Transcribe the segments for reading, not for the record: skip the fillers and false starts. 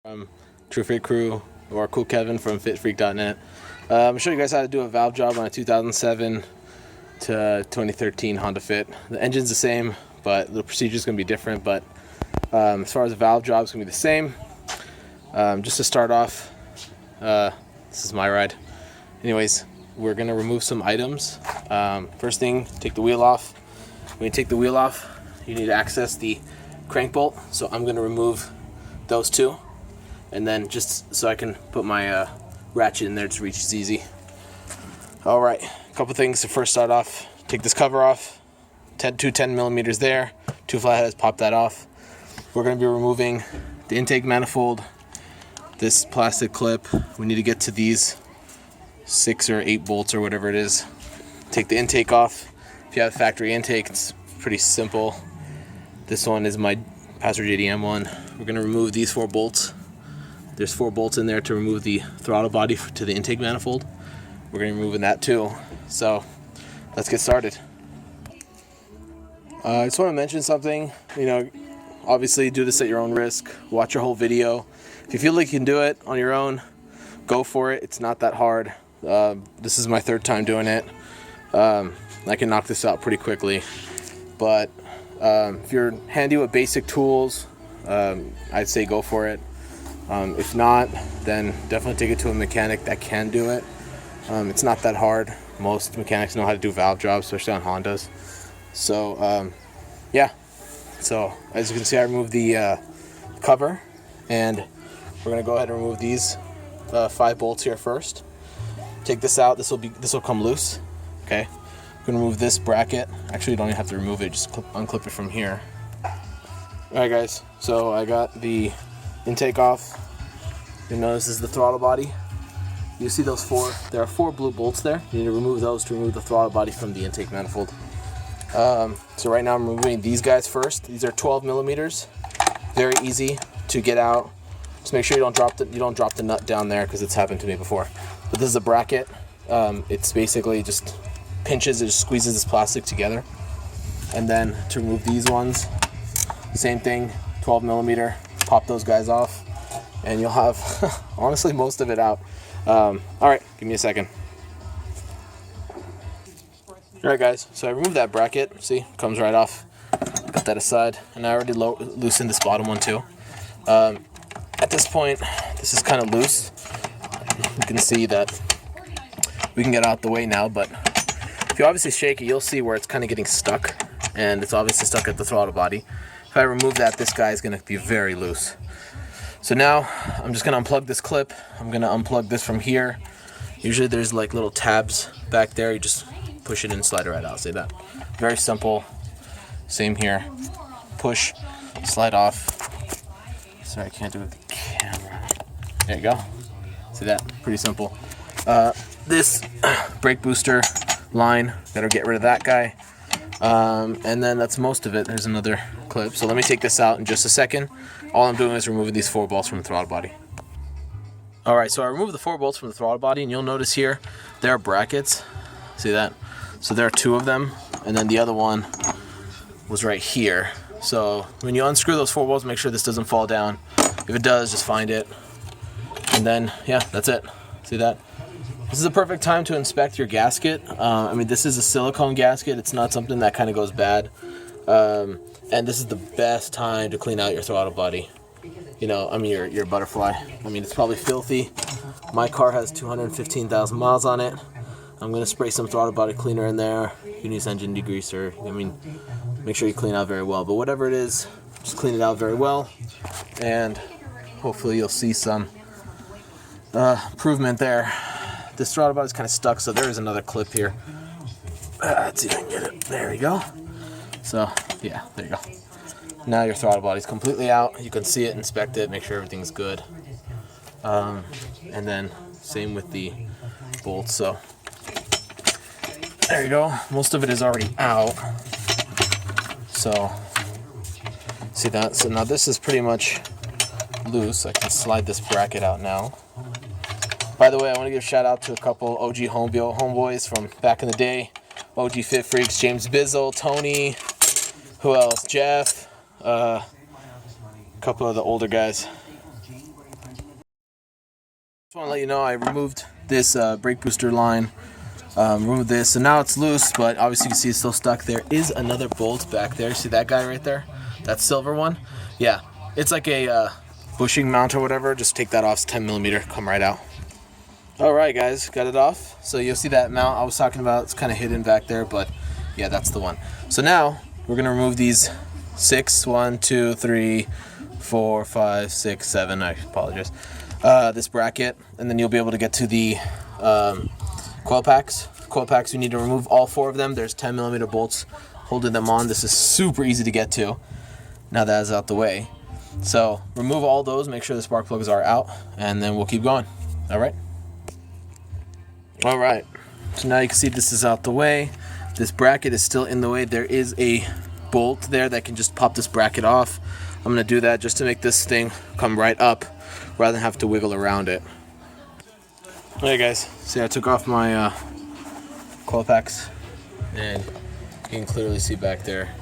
From True Fit Crew, or Cool Kevin from fitfreak.net. I'm going to show you guys how to do a valve job on a 2007 to 2013 Honda Fit. The engine's the same, but the procedure's going to be different, but as far as the valve job, it's going to be the same. Just to start off, this is my ride. Anyways, we're going to remove some items. First thing, take the wheel off. When you take the wheel off, you need to access the crank bolt, so I'm going to remove those two. And then just so I can put my ratchet in there to reach as easy. Alright, a couple things to first start off. Take this cover off, 10 millimeters there, 2 flatheads, pop that off. We're going to be removing the intake manifold, this plastic clip. We need to get to these 6 or 8 bolts or whatever it is. Take the intake off. If you have a factory intake, it's pretty simple. This one is my Pastor JDM one. We're going to remove these 4 bolts. There's 4 bolts in there to remove the throttle body to the intake manifold. We're going to be removing that too. So let's get started. I just want to mention something. Obviously do this at your own risk. Watch your whole video. If you feel like you can do it on your own, go for it. It's not that hard. This is my 3rd time doing it. I can knock this out pretty quickly. But if you're handy with basic tools, I'd say go for it. If not, then definitely take it to a mechanic that can do it. It's not that hard. Most mechanics know how to do valve jobs, especially on Hondas. So, yeah. So, as you can see, I removed the cover, and we're gonna go ahead and remove these 5 bolts here first. Take this out. This will come loose. Okay. I'm gonna remove this bracket. Actually, you don't even have to remove it. Just unclip it from here. All right, guys. So I got the intake off. You notice this is the throttle body. You see those 4? There are 4 blue bolts there. You need to remove those to remove the throttle body from the intake manifold. So right now I'm removing these guys first. These are 12 millimeters. Very easy to get out. Just make sure you don't drop the nut down there, because it's happened to me before. But this is a bracket. It's basically just pinches, it just squeezes this plastic together. And then to remove these ones, same thing, 12 millimeter. Pop those guys off, and you'll have honestly most of it out. Alright, give me a second. Alright, guys, so I removed that bracket. See, comes right off. Put that aside, and I already loosened this bottom one too. At this point, this is kind of loose. You can see that we can get out the way now, but if you obviously shake it, you'll see where it's kind of getting stuck, and it's obviously stuck at the throttle body. If I remove that, this guy is going to be very loose. So now I'm just going to unplug this clip. I'm going to unplug this from here. Usually there's like little tabs back there. You just push it and slide it right out. See that? Very simple. Same here. Push, slide off. Sorry, I can't do it with the camera. There you go. See that? Pretty simple. This brake booster line, got to get rid of that guy. And then that's most of it. There's another clip. So let me take this out in just a second. All I'm doing is removing these 4 bolts from the throttle body. Alright, so I removed the 4 bolts from the throttle body, and you'll notice here there are brackets. See that? So there are 2 of them, and then the other one was right here. So when you unscrew those 4 bolts, make sure this doesn't fall down. If it does, just find it. And then, yeah, that's it. See that? This is a perfect time to inspect your gasket. This is a silicone gasket. It's not something that kind of goes bad. And this is the best time to clean out your throttle body. Your butterfly. It's probably filthy. My car has 215,000 miles on it. I'm going to spray some throttle body cleaner in there. You can use engine degreaser. Make sure you clean out very well. But whatever it is, just clean it out very well. And hopefully you'll see some improvement there. This throttle body is kind of stuck, so there is another clip here. Let's see if I can get it. There we go. So, yeah, there you go. Now your throttle body is completely out. You can see it, inspect it, make sure everything's good. And then same with the bolts. So, there you go. Most of it is already out. So, see that? So now this is pretty much loose. I can slide this bracket out now. By the way, I want to give a shout out to a couple OG homeboys from back in the day. OG Fit Freaks, James Bizzle, Tony, who else? Jeff, a couple of the older guys. Just want to let you know I removed this brake booster line. Removed this, so now it's loose, but obviously you can see it's still stuck. There is another bolt back there. See that guy right there? That silver one? Yeah, it's like a bushing mount or whatever. Just take that off. It's 10 millimeter. Come right out. All right, guys, got it off. So you'll see that mount I was talking about. It's kind of hidden back there, but yeah, that's the one. So now we're gonna remove these 1, 2, 3, 4, 5, 6, 7. I apologize. This bracket, and then you'll be able to get to the coil packs. Coil packs, you need to remove all 4 of them. There's 10 millimeter bolts holding them on. This is super easy to get to now that is out the way. So remove all those, make sure the spark plugs are out, and then we'll keep going. All right. So now you can see this is out the way. This bracket is still in the way. There is a bolt there that can just pop this bracket off. I'm gonna do that just to make this thing come right up rather than have to wiggle around it. Hey guys, see I took off my coil packs, and you can clearly see back there.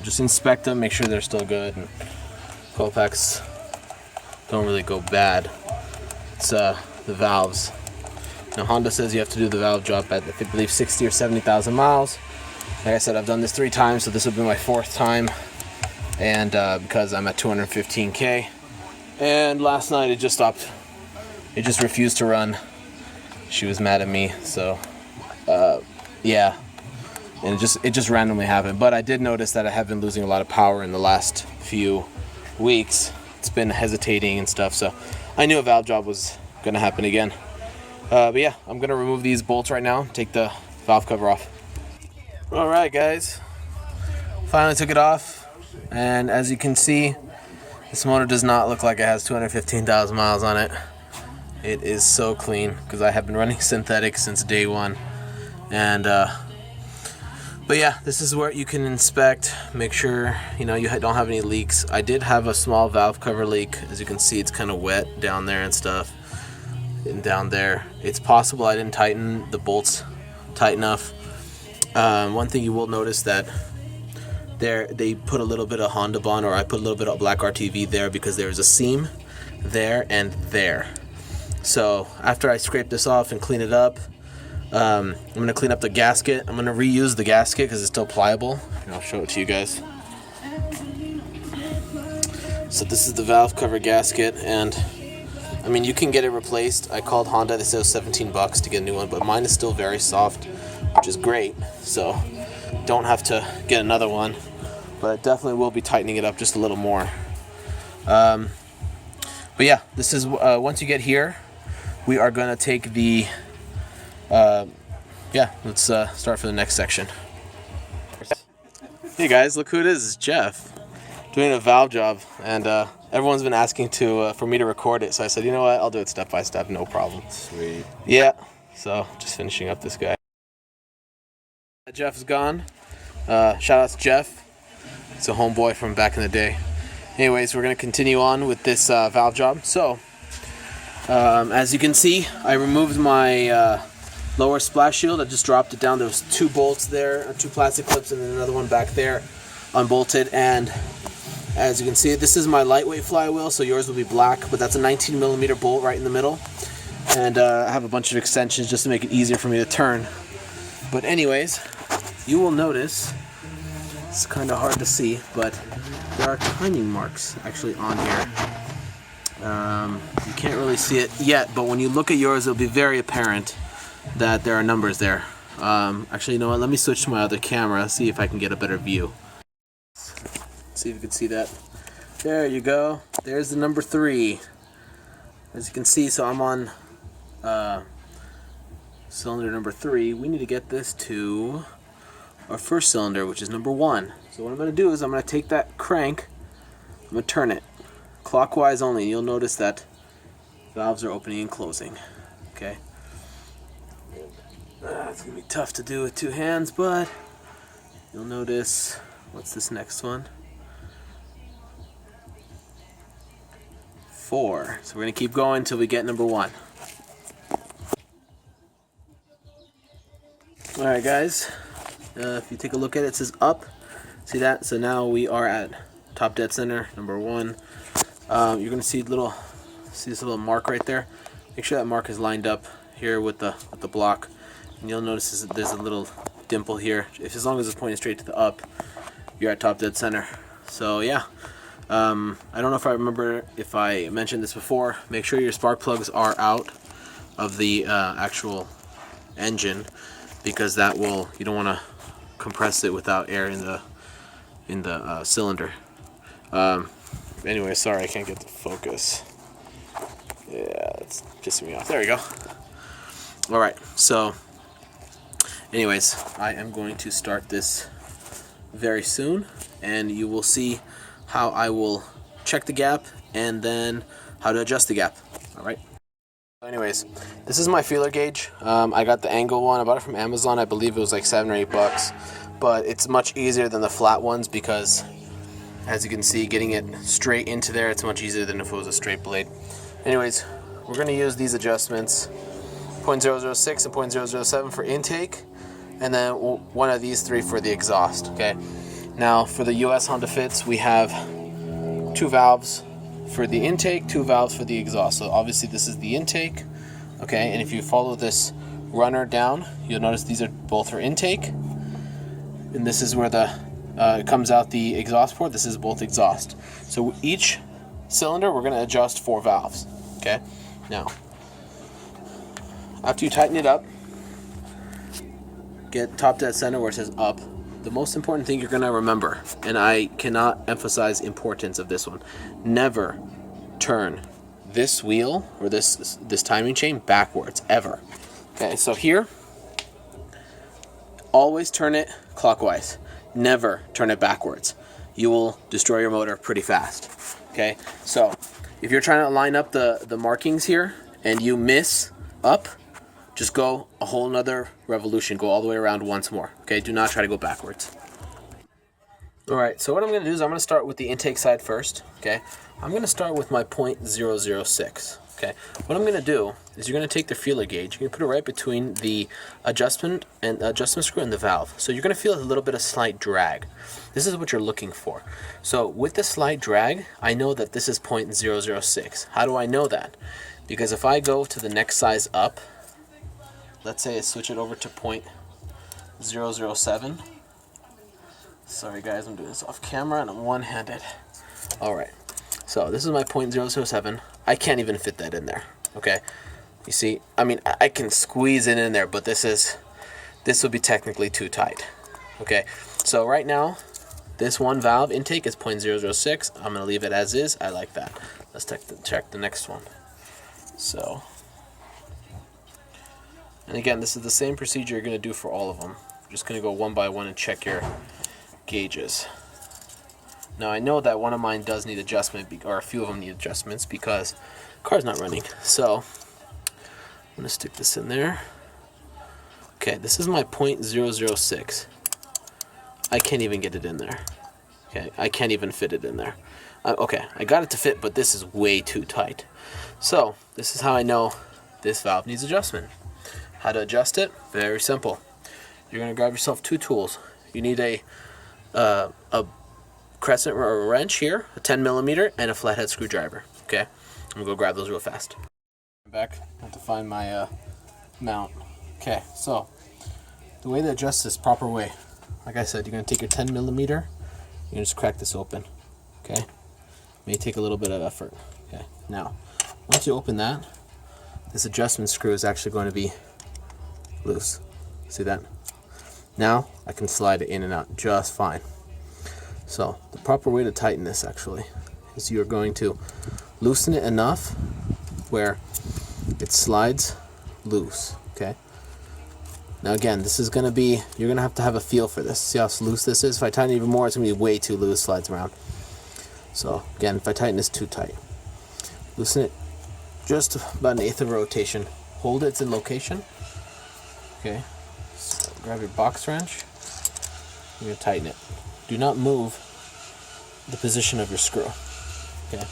Just inspect them, make sure they're still good. And coil packs don't really go bad. It's the valves. Now Honda says you have to do the valve job at, I believe, 60 or 70,000 miles. Like I said, I've done this 3 times, so this will be my 4th time. And because I'm at 215K. And last night it just stopped. It just refused to run. She was mad at me, so yeah. And it just randomly happened. But I did notice that I have been losing a lot of power in the last few weeks. It's been hesitating and stuff, so I knew a valve job was gonna happen again. But yeah, I'm gonna remove these bolts right now, take the valve cover off. All right, guys, finally took it off, and as you can see, this motor does not look like it has 215,000 miles on it. It is so clean because I have been running synthetic since day 1, and but yeah, this is where you can inspect, make sure you don't have any leaks. I did have a small valve cover leak. As you can see, it's kind of wet down there and stuff. And down there, it's possible I didn't tighten the bolts tight enough. One thing you will notice that they put a little bit of Honda Bond, or I put a little bit of black RTV there because there's a seam there and there. So after I scrape this off and clean it up, I'm going to clean up the gasket. I'm going to reuse the gasket because it's still pliable. And I'll show it to you guys. So this is the valve cover gasket, and I mean, you can get it replaced. I called Honda. They said it was $17 to get a new one, but mine is still very soft, which is great. So don't have to get another one, but I definitely will be tightening it up just a little more. But yeah, this is once you get here, we are going to take the yeah, let's start for the next section. Hey guys, look who it is. It's Jeff doing a valve job, and everyone's been asking for me to record it, so I said, you know what, I'll do it step by step, no problem. Sweet. Yeah, so just finishing up this guy. Jeff is gone. Shout out to Jeff. It's a homeboy from back in the day. Anyways, we're going to continue on with this valve job. So, as you can see, I removed my lower splash shield. I just dropped it down. There was 2 bolts there, 2 plastic clips, and then another one back there unbolted. And as you can see, this is my lightweight flywheel, so yours will be black, but that's a 19 millimeter bolt right in the middle. And I have a bunch of extensions just to make it easier for me to turn. But anyways, you will notice, it's kind of hard to see, but there are timing marks actually on here. You can't really see it yet, but when you look at yours, it'll be very apparent that there are numbers there. Actually, you know what? Let me switch to my other camera, see if I can get a better view. See if you can see that. There you go. There's the number 3. As you can see, so I'm on cylinder number 3. We need to get this to our first cylinder, which is number 1. So what I'm going to do is I'm going to take that crank, I'm going to turn it clockwise only, and you'll notice that valves are opening and closing. Okay. It's going to be tough to do with 2 hands, but you'll notice, what's this next one? 4. So we're going to keep going until we get number 1. Alright guys, if you take a look at it, it says up. See that? So now we are at top dead center, number 1. You're going to see this little mark right there. make sure that mark is lined up here with the block, and you'll notice there's a little dimple here. As long as it's pointing straight to the up, you're at top dead center. So yeah, I don't know if I remember if I mentioned this before. Make sure your spark plugs are out of the actual engine, because that will, you don't want to compress it without air in the cylinder. Anyway, sorry I can't get the focus. Yeah, it's pissing me off. There we go. All right, so anyways, I am going to start this very soon, and you will see how I will check the gap and then how to adjust the gap. All right. Anyways, this is my feeler gauge. I got the angle one. I bought it from Amazon. I believe it was like $7 or $8, but it's much easier than the flat ones because, as you can see, getting it straight into there, it's much easier than if it was a straight blade. Anyways, we're going to use these adjustments, 0.006 and 0.007 for intake, and then one of these three for the exhaust. Okay. Now for the US Honda Fits, we have 2 valves for the intake, 2 valves for the exhaust. So obviously this is the intake, okay, and if you follow this runner down, you'll notice these are both for intake, and this is where the it comes out the exhaust port. This is both exhaust. So each cylinder we're going to adjust 4 valves. Okay, now after you tighten it up, get top dead center where it says up. The most important thing you're going to remember, and I cannot emphasize the importance of this one, never turn this wheel or this timing chain backwards, ever. Okay, so here, always turn it clockwise. Never turn it backwards. You will destroy your motor pretty fast. Okay, so if you're trying to line up the markings here and you miss up, just go a whole nother revolution. Go all the way around once more. Okay, do not try to go backwards. Alright, so what I'm going to do is I'm going to start with the intake side first. Okay, I'm going to start with my 0.006. Okay, what I'm going to do is you're going to take the feeler gauge, you're going to put it right between the adjustment screw and the valve. So you're going to feel a little bit of slight drag. This is what you're looking for. So with the slight drag, I know that this is 0.006. How do I know that? Because if I go to the next size up, let's say I switch it over to 0.007. Sorry guys, I'm doing this off camera and I'm one-handed. Alright, so this is my 0.007. I can't even fit that in there. Okay, you see, I mean, I can squeeze it in there, but this would be technically too tight. Okay, so right now, this one valve intake is 0.006. I'm going to leave it as is. I like that. Let's check the next one. So, and again, this is the same procedure you're going to do for all of them. You're just going to go one by one and check your gauges. Now I know that one of mine does need adjustment, or a few of them need adjustments because the car's not running. So I'm going to stick this in there. Okay, this is my 0.006. I can't even get it in there. Okay, I can't even fit it in there. Okay, I got it to fit, but this is way too tight. So this is how I know this valve needs adjustment. How to adjust it? Very simple. You're going to grab yourself 2 tools. You need a crescent or a wrench here, a 10mm, and a flathead screwdriver. Okay, I'm gonna go grab those real fast. I'm back. I have to find my mount. Okay, so the way to adjust this proper way, like I said, you're gonna take your 10mm. You're gonna just crack this open. Okay, may take a little bit of effort. Okay, now once you open that, this adjustment screw is actually going to be loose. See that? Now I can slide it in and out just fine. So the proper way to tighten this actually is you're going to loosen it enough where it slides loose. Okay. Now again, this is going to be, you're going to have a feel for this. See how loose this is? If I tighten it even more, it's going to be way too loose, slides around. So again, if I tighten this too tight, loosen it just about 1/8 of a rotation. Hold it in location. Okay. So grab your box wrench. You're going to tighten it. Do not move the position of your screw. Okay.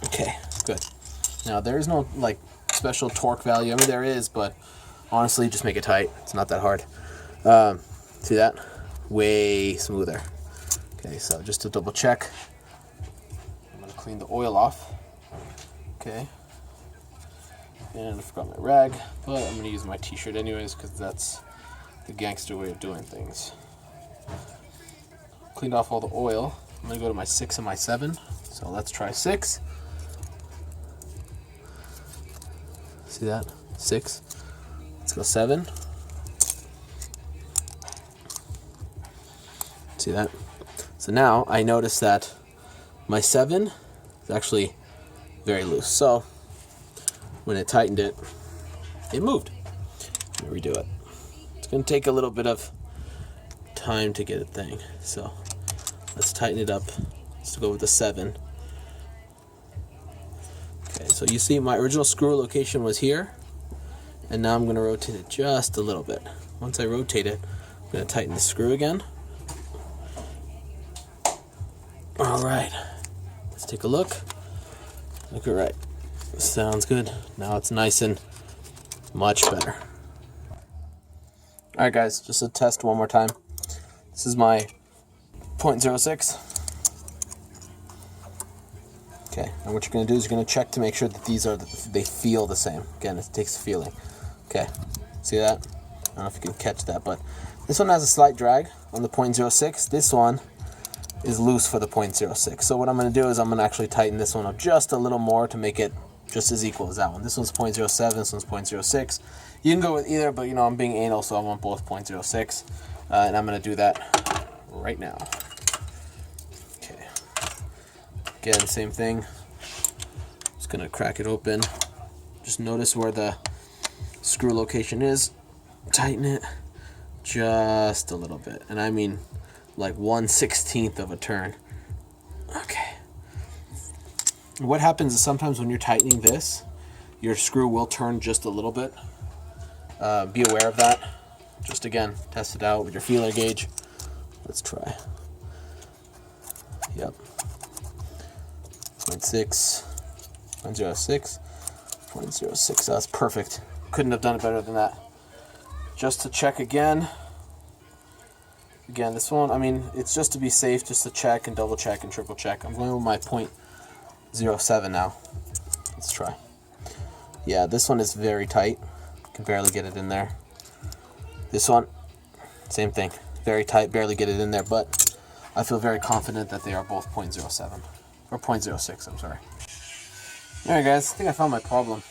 Okay, good. Now there is no like special torque value. I mean there is, but honestly just make it tight. It's not that hard. See that? Way smoother. Okay, so just to double check, I'm gonna clean the oil off. Okay. And I forgot my rag, but I'm going to use my t-shirt anyways because that's the gangster way of doing things. Cleaned off all the oil. I'm going to go to my 6 and my 7. So let's try 6. See that? 6. Let's go 7. See that? So now I notice that my 7 is actually very loose. So when it tightened it, it moved. Let me redo it. It's going to take a little bit of time to get a thing. So let's tighten it up. Let's go with the 7. Okay, so you see my original screw location was here. And now I'm going to rotate it just a little bit. Once I rotate it, I'm going to tighten the screw again. Alright, let's take a look. Look at right. Sounds good. Now it's nice and much better. Alright guys, just a test one more time. This is my 0.06. Okay, and what you're going to do is you're going to check to make sure that they feel the same. Again, it takes feeling. Okay, see that? I don't know if you can catch that, but this one has a slight drag on the 0.06. This one is loose for the 0.06. So what I'm going to do is I'm going to actually tighten this one up just a little more to make it just as equal as that one. This one's 0.07, this one's 0.06. You can go with either, but you know, I'm being anal, so I want both 0.06. And I'm going to do that right now. Okay. Again, same thing. Just going to crack it open. Just notice where the screw location is. Tighten it just a little bit. And I mean like 1/16 of a turn. Okay. What happens is sometimes when you're tightening this, your screw will turn just a little bit. Be aware of that. Just again, test it out with your feeler gauge. Let's try. Yep. 0.6, 0.06, 0.06. That's perfect. Couldn't have done it better than that. Just to check again. Again, this one, I mean, it's just to be safe, just to check and double check and triple check. I'm going with my 0.07 now. Let's try. Yeah, this one is very tight. Can barely get it in there. This one, same thing. Very tight, barely get it in there, but I feel very confident that they are both 0.07. Or 0.06, I'm sorry. Alright guys, I think I found my problem.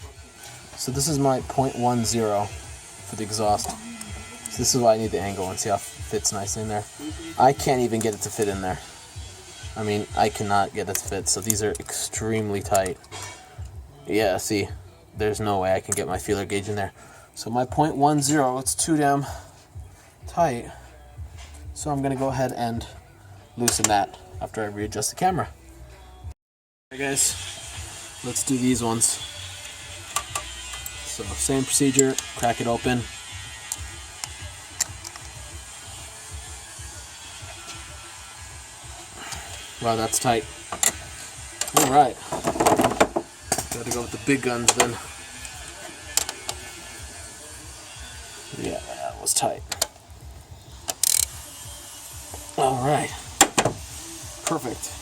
So this is my 0.10 for the exhaust. So this is why I need the angle and see how it fits nicely in there. I can't even get it to fit in there. I mean, I cannot get it to fit, so these are extremely tight. Yeah, see, there's no way I can get my feeler gauge in there. So my 0.10, it's too damn tight. So I'm going to go ahead and loosen that after I readjust the camera. Alright guys, let's do these ones. So same procedure, crack it open. Wow, that's tight. Alright. Gotta go with the big guns then. Yeah, that was tight. Alright. Perfect.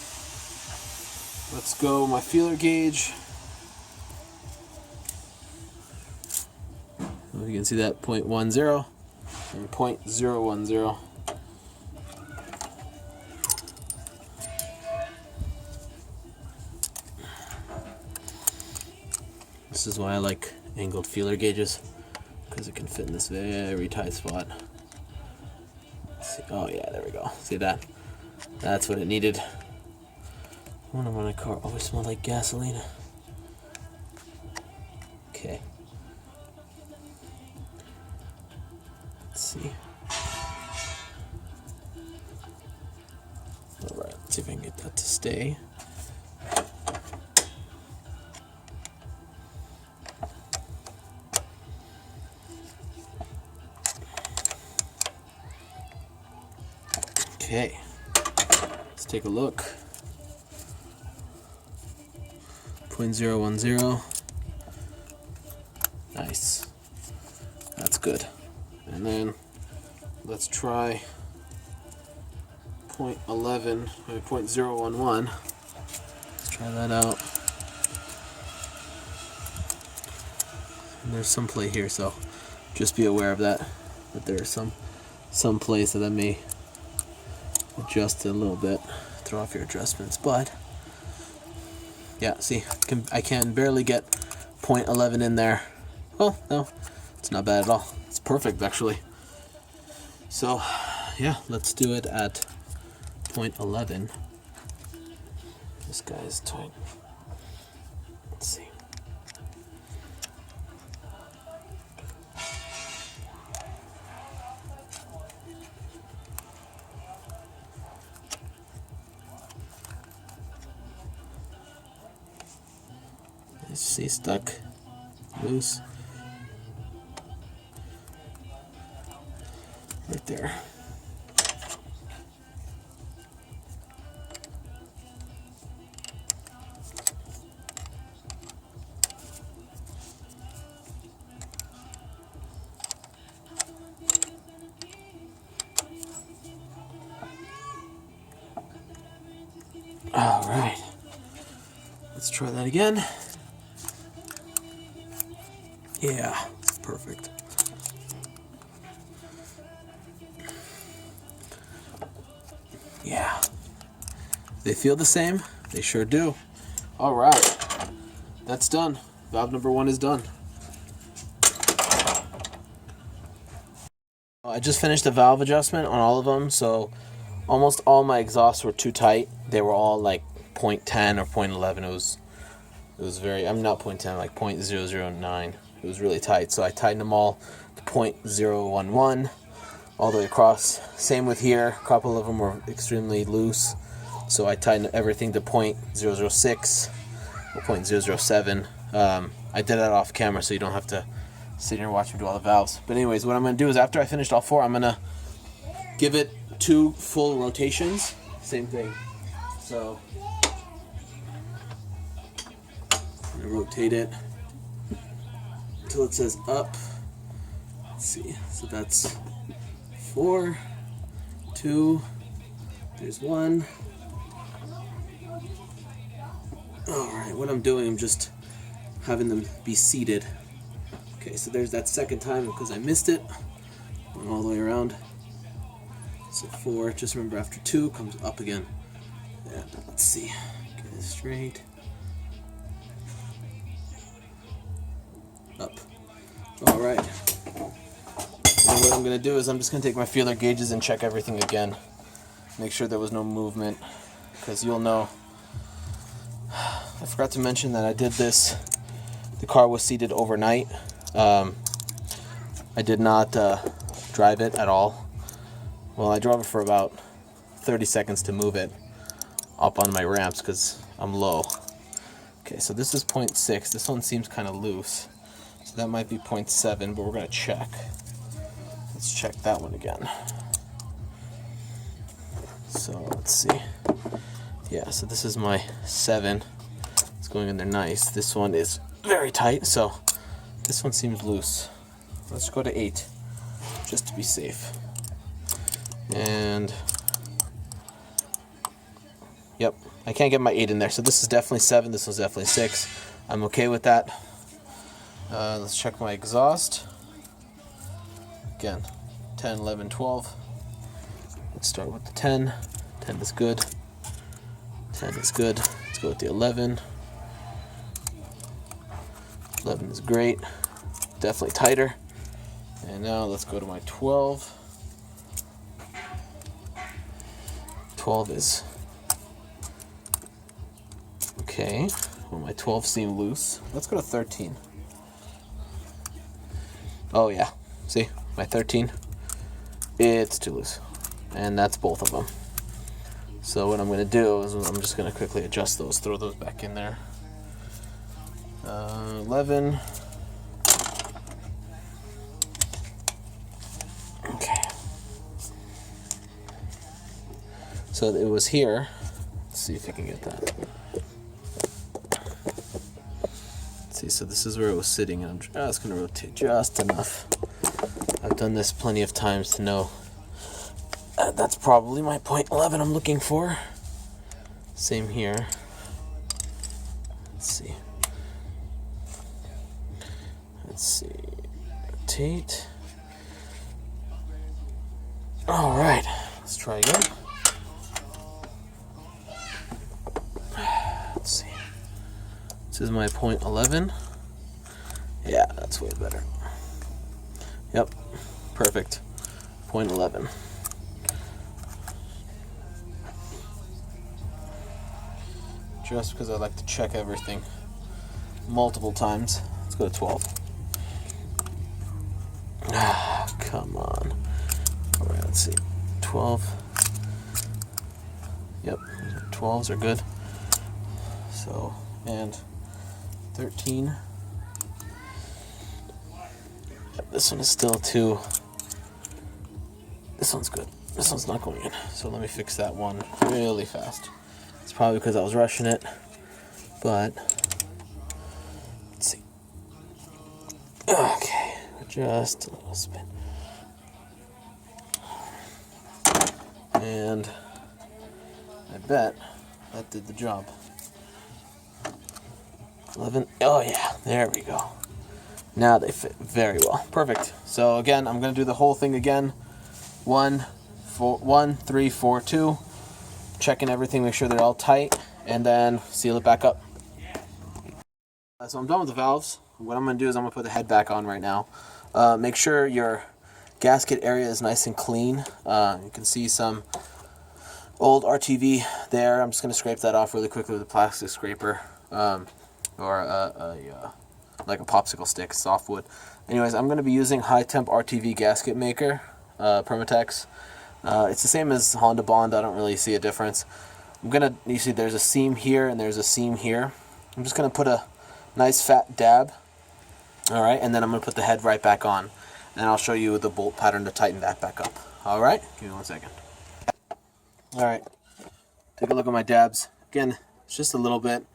Let's go my feeler gauge. You can see that 0.10 and 0.010. This is why I like angled feeler gauges, because it can fit in this very tight spot. See, oh yeah, there we go. See that? That's what it needed. I wonder when my car always smells like gasoline. Okay. Let's see. Alright, let's see if I can get that to stay. Okay, let's take a look. 0.010. Nice. That's good. And then let's try 0.11 or 0.011. Let's try that out. And there's some play here, so just be aware of that. That there's some place that may adjust it a little bit, throw off your adjustments. But yeah, see, I can barely get 0.11 in there. Oh no, it's not bad at all. It's perfect actually. So yeah, let's do it at 0.11. This guy is tight. Let's see. See, stuck, loose, right there. All right, let's try that again. Yeah, perfect. Yeah. They feel the same? They sure do. All right. That's done. Valve number 1 is done. I just finished the valve adjustment on all of them, so almost all my exhausts were too tight. They were all like 0.10 or 0.11. It was very, I'm not 0.10, like 0.009. It was really tight, so I tightened them all to 0.011 all the way across. Same with here. A couple of them were extremely loose, so I tightened everything to 0.006 or 0.007. I did that off camera, so you don't have to sit here and watch me do all the valves. But anyways, what I'm going to do is after I finished all 4, I'm going to give it 2 full rotations. Same thing. So I'm going to rotate it until it says up. Let's see, so that's 4, 2, there's 1. Alright, what I'm doing, I'm just having them be seated. Okay, so there's that second time because I missed it. Going all the way around. So 4, just remember after 2 comes up again. And let's see, get it straight. Up. Alright. And what I'm going to do is I'm just going to take my feeler gauges and check everything again. Make sure there was no movement, because you'll know. I forgot to mention that I did this. The car was seated overnight. I did not drive it at all. Well, I drove it for about 30 seconds to move it up on my ramps because I'm low. Okay, so this is 0.6. This one seems kind of loose. So that might be 0.7, but we're going to check. Let's check that one again. So let's see. Yeah, so this is my 7. It's going in there nice. This one is very tight, so this one seems loose. Let's go to 8, just to be safe. And yep, I can't get my 8 in there. So this is definitely 7. This one's definitely 6. I'm okay with that. Let's check my exhaust. Again, 10, 11, 12. Let's start with the 10. 10 is good. 10 is good. Let's go with the 11. 11 is great. Definitely tighter. And now let's go to my 12. 12 is okay. Well, my 12 seem loose. Let's go to 13. Oh yeah, see, my 13, it's too loose. And that's both of them. So what I'm going to do is I'm just going to quickly adjust those, throw those back in there. 11. Okay. So it was here. Let's see if I can get that. Let's see, so this is where it was sitting, and I'm just going to rotate just enough. I've done this plenty of times to know that's probably my 0.11 I'm looking for. Same here. Let's Let's see. Rotate. All right, let's try again. Let's see. This is my point 11. Yeah, that's way better. Yep, perfect. Point 11. Just because I like to check everything multiple times. Let's go to 12. Ah, come on. All right, let's see. 12. Yep, 12s are good. So, and 13. Yep, this one is still too. This one's good. This one's not going in. So let me fix that one really fast. It's probably because I was rushing it, but let's see. Okay, just a little spin. And I bet that did the job. 11. Oh yeah, there we go. Now they fit very well. Perfect. So again, I'm going to do the whole thing again. 1, 3, 4, 2. Checking everything, make sure they're all tight, and then seal it back up. So I'm done with the valves. What I'm going to do is I'm going to put the head back on right now. Make sure your gasket area is nice and clean. You can see some old RTV there. I'm just going to scrape that off really quickly with a plastic scraper, or like a popsicle stick, softwood. Anyways, I'm going to be using high temp RTV gasket maker, Permatex. It's the same as Honda Bond. I don't really see a difference. You see there's a seam here and there's a seam here. I'm just going to put a nice fat dab. Alright, and then I'm going to put the head right back on. And I'll show you the bolt pattern to tighten that back up. Alright, give me 1 second. Alright, take a look at my dabs. Again, it's just a little bit.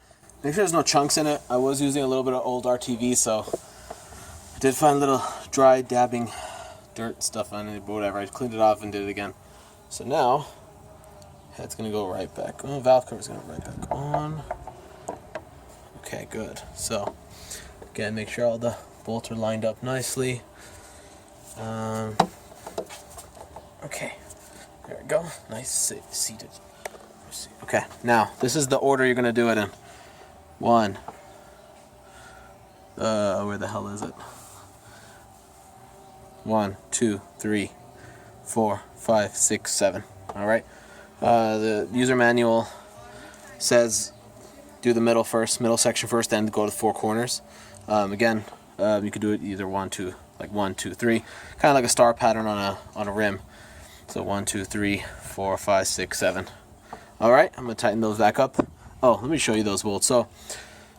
Make sure there's no chunks in it. I was using a little bit of old RTV, so I did find a little dry dabbing dirt stuff on it, but whatever. I cleaned it off and did it again. So now, head's going to go right back on. Valve cover's going to go right back on. Okay, good. So, again, make sure all the bolts are lined up nicely. Okay, there we go. Nice seated. Okay, now, this is the order you're going to do it in. 1. Where the hell is it? 1, 2, 3, 4, 5, 6, 7. Alright. The user manual says do the middle section first, then go to the 4 corners. Again, you could do it either 1, 2, like 1, 2, 3, kind of like a star pattern on a rim. So 1, 2, 3, 4, 5, 6, 7. Alright, I'm going to tighten those back up. Oh, let me show you those bolts. So,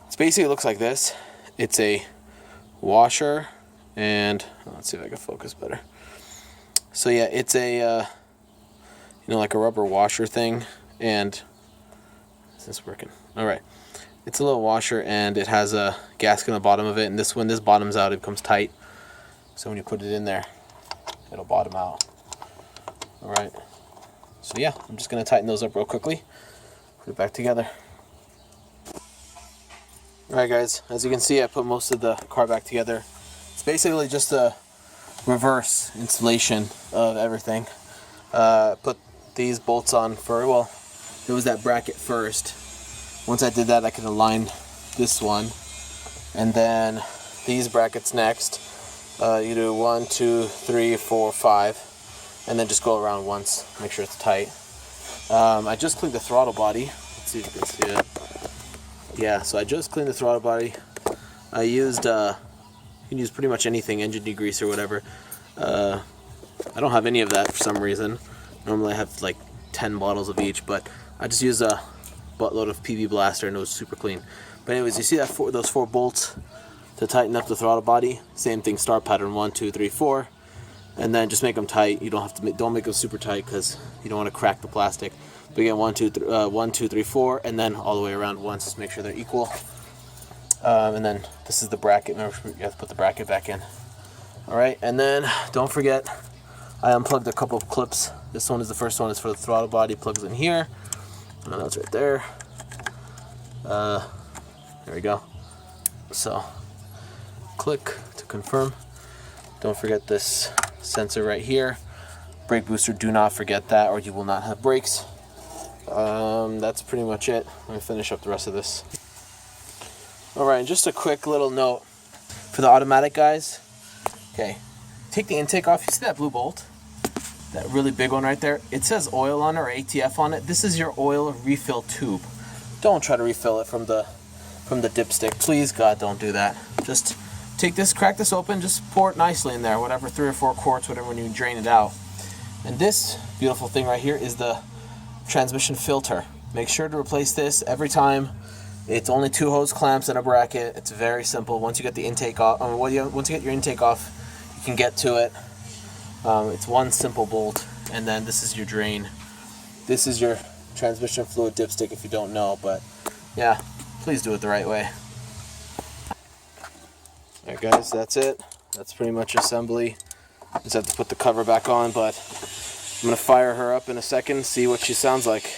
it's basically, it looks like this. It's a washer, and let's see if I can focus better. So yeah, it's a, like a rubber washer thing, and is this working? Alright. It's a little washer, and it has a gasket on the bottom of it, and when this bottoms out, it becomes tight. So when you put it in there, it'll bottom out. Alright. So yeah, I'm just going to tighten those up real quickly. Put it back together. Alright guys, as you can see, I put most of the car back together. It's basically just a reverse installation of everything. Put these bolts on well, there was that bracket first. Once I did that, I could align this one. And then these brackets next. You do 1, 2, 3, 4, 5. And then just go around once, make sure it's tight. I just cleaned the throttle body. Let's see if you can see it. Yeah, so I just cleaned the throttle body. I used, you can use pretty much anything, engine degreaser or whatever. I don't have any of that for some reason. Normally I have like 10 bottles of each, but I just used a buttload of PB Blaster and it was super clean. But anyways, you see that those 4 bolts to tighten up the throttle body? Same thing, star pattern 1, 2, 3, 4. And then just make them tight. You don't have to don't make them super tight because you don't want to crack the plastic. But again, 1, 2, 3, 4, and then all the way around once. Just make sure they're equal. And then this is the bracket. Remember, you have to put the bracket back in. All right, and then don't forget, I unplugged a couple of clips. This one is the first one. Is for the throttle body. Plugs in here. And that's right there. There we go. So click to confirm. Don't forget this sensor right here. Brake booster, do not forget that or you will not have brakes. That's pretty much it. Let me finish up the rest of this. Alright, and just a quick little note for the automatic guys. Okay, take the intake off. You see that blue bolt? That really big one right there? It says oil on it or ATF on it. This is your oil refill tube. Don't try to refill it from the dipstick. Please, God, don't do that. Just take this, crack this open, just pour it nicely in there, whatever, 3 or 4 quarts, whatever, when you drain it out. And this beautiful thing right here is the transmission filter. Make sure to replace this every time. It's only 2 hose clamps and a bracket. It's very simple. Once you get the intake off, once you get your intake off, you can get to it. It's one simple bolt, and then this is your drain. This is your transmission fluid dipstick if you don't know, but yeah, please do it the right way. Alright guys, that's it. That's pretty much assembly. Just have to put the cover back on, but I'm going to fire her up in a second, see what she sounds like.